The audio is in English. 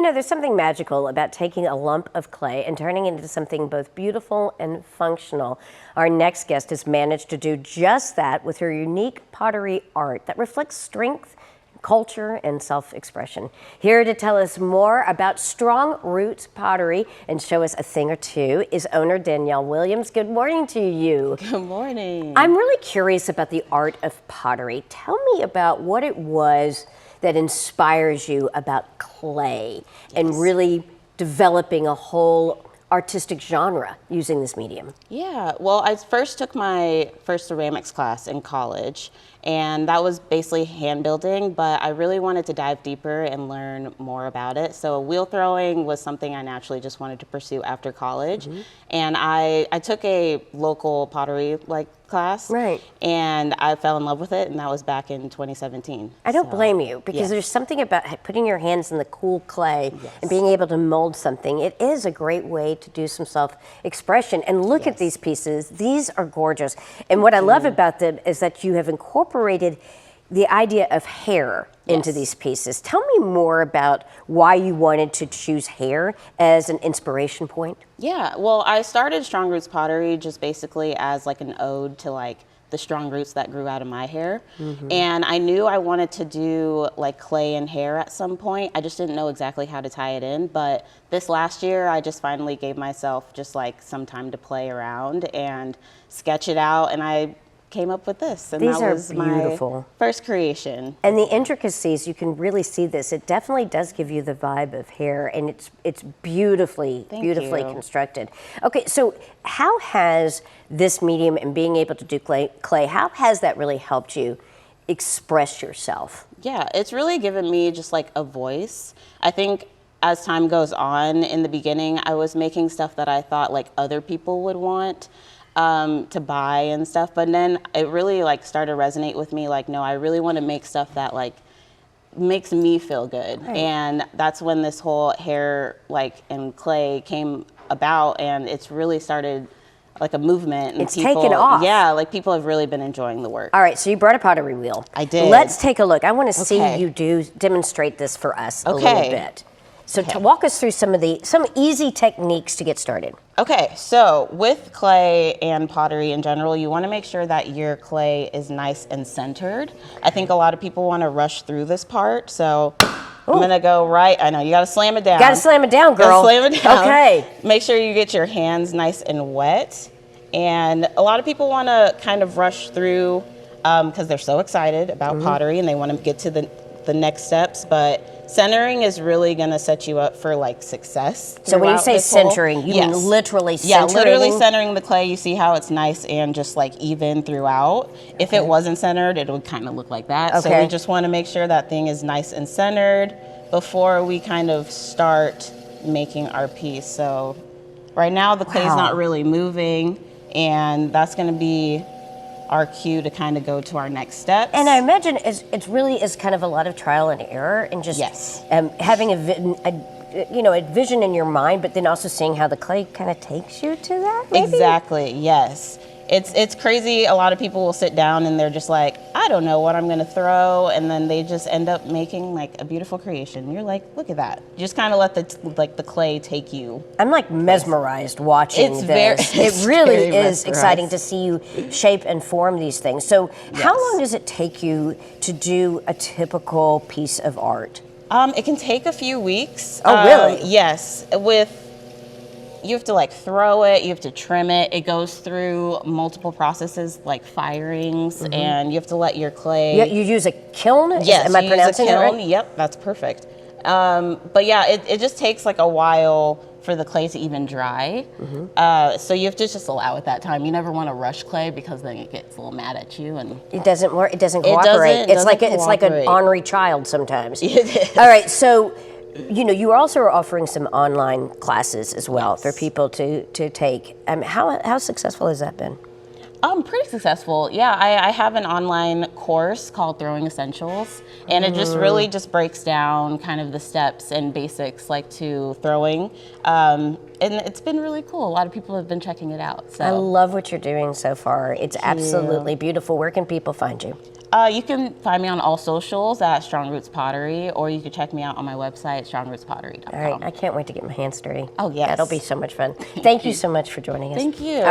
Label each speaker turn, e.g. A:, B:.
A: know, there's something magical about taking a lump of clay and turning it into something both beautiful and functional. Our next guest has managed to do just that with her unique pottery art that reflects strength, culture, and self-expression. Here to tell us more about Strong Roots Pottery and show us a thing or two is owner Danielle Williams. Good morning to you.
B: Good morning.
A: I'm really curious about the art of pottery. Tell me about what it was that inspires you about clay and really developing a whole artistic genre using this medium.
B: Yeah, well, I first took my first ceramics class in college, and that was basically hand building, but I really wanted to dive deeper and learn more about it. So wheel throwing was something I naturally just wanted to pursue after college. And I took a local pottery class,
A: Right.
B: and I fell in love with it, and that was back in 2017.
A: I don't blame you, because there's something about putting your hands in the cool clay and being able to mold something. It is a great way to do some self-expression. And look at these pieces. These are gorgeous. And what I love about them is that you have incorporated the idea of hair into these pieces. Tell me more about why you wanted to choose hair as an inspiration point.
B: Yeah, well, I started Strong Roots Pottery just basically as like an ode to the strong roots that grew out of my hair. And I knew I wanted to do like clay and hair at some point. I just didn't know exactly how to tie it in. But this last year, I just finally gave myself just like some time to play around and sketch it out. And I came up with this, and
A: These
B: that
A: are
B: was
A: beautiful.
B: my first creation.
A: And the intricacies, you can really see this. It definitely does give you the vibe of hair, and it's beautifully constructed. Okay, so how has this medium and being able to do clay, how has that really helped you express yourself?
B: Yeah, it's really given me just like a voice. I think as time goes on, in the beginning, I was making stuff that I thought like other people would want to buy and stuff, but then it really started to resonate with me, no, I really want to make stuff that makes me feel good. And that's when this whole hair and clay came about, and it's really started like a movement, and
A: it's taken off.
B: Yeah, people have really been enjoying the work.
A: All right, so you brought a pottery wheel.
B: I did.
A: Let's take a look. I want to see you demonstrate this for us a little bit. So to walk us through some easy techniques to get started.
B: Okay, so with clay and pottery in general, you want to make sure that your clay is nice and centered. I think a lot of people want to rush through this part, so I'm gonna go right. I know, you gotta slam it down.
A: Gotta slam it down, girl.
B: Gotta slam it down.
A: Okay.
B: Make sure you get your hands nice and wet. And a lot of people want to kind of rush through because they're so excited about pottery and they want to get to the next steps, but centering is really going to set you up for success.
A: So when you say centering, you mean literally centering?
B: Yeah, literally centering the clay. You see how it's nice and just even throughout. If it wasn't centered, it would kind of look like that. So we just want to make sure that thing is nice and centered before we kind of start making our piece. So right now the clay is not really moving, and that's going to be our cue to kind of go to our next steps.
A: And I imagine it really is kind of a lot of trial and error, and just having a vision in your mind, but then also seeing how the clay kind of takes you to that, maybe?
B: Exactly, yes. It's crazy. A lot of people will sit down and they're just like, I don't know what I'm going to throw, and then they just end up making a beautiful creation. You're like, look at that. You just kind of let the clay take you.
A: I'm mesmerized watching this. It really is exciting to see you shape and form these things. So how long does it take you to do a typical piece of art?
B: It can take a few weeks.
A: Oh, really?
B: Yes. You have to throw it, you have to trim it. It goes through multiple processes like firings, and you have to let your clay.
A: You use a kiln?
B: Yes,
A: am I pronouncing
B: use a kiln.
A: it right?
B: Yep, that's perfect. But yeah, it just takes a while for the clay to even dry. So you have to just allow it that time. You never want to rush clay because then it gets a little mad at you, and
A: it doesn't work. It doesn't cooperate. It's like an ornery child sometimes.
B: It is.
A: All right, so. You also are offering some online classes as well for people to take. How successful has that been?
B: Pretty successful. Yeah, I have an online course called Throwing Essentials, and it just really just breaks down kind of the steps and basics to throwing. And it's been really cool. A lot of people have been checking it out. So
A: I love what you're doing so far. It's absolutely beautiful. Where can people find you?
B: You can find me on all socials at Strong Roots Pottery, or you can check me out on my website, strongrootspottery.com.
A: All right, I can't wait to get my hands dirty.
B: Oh, yes.
A: That'll be so much fun. Thank you so much for joining us.
B: Thank you.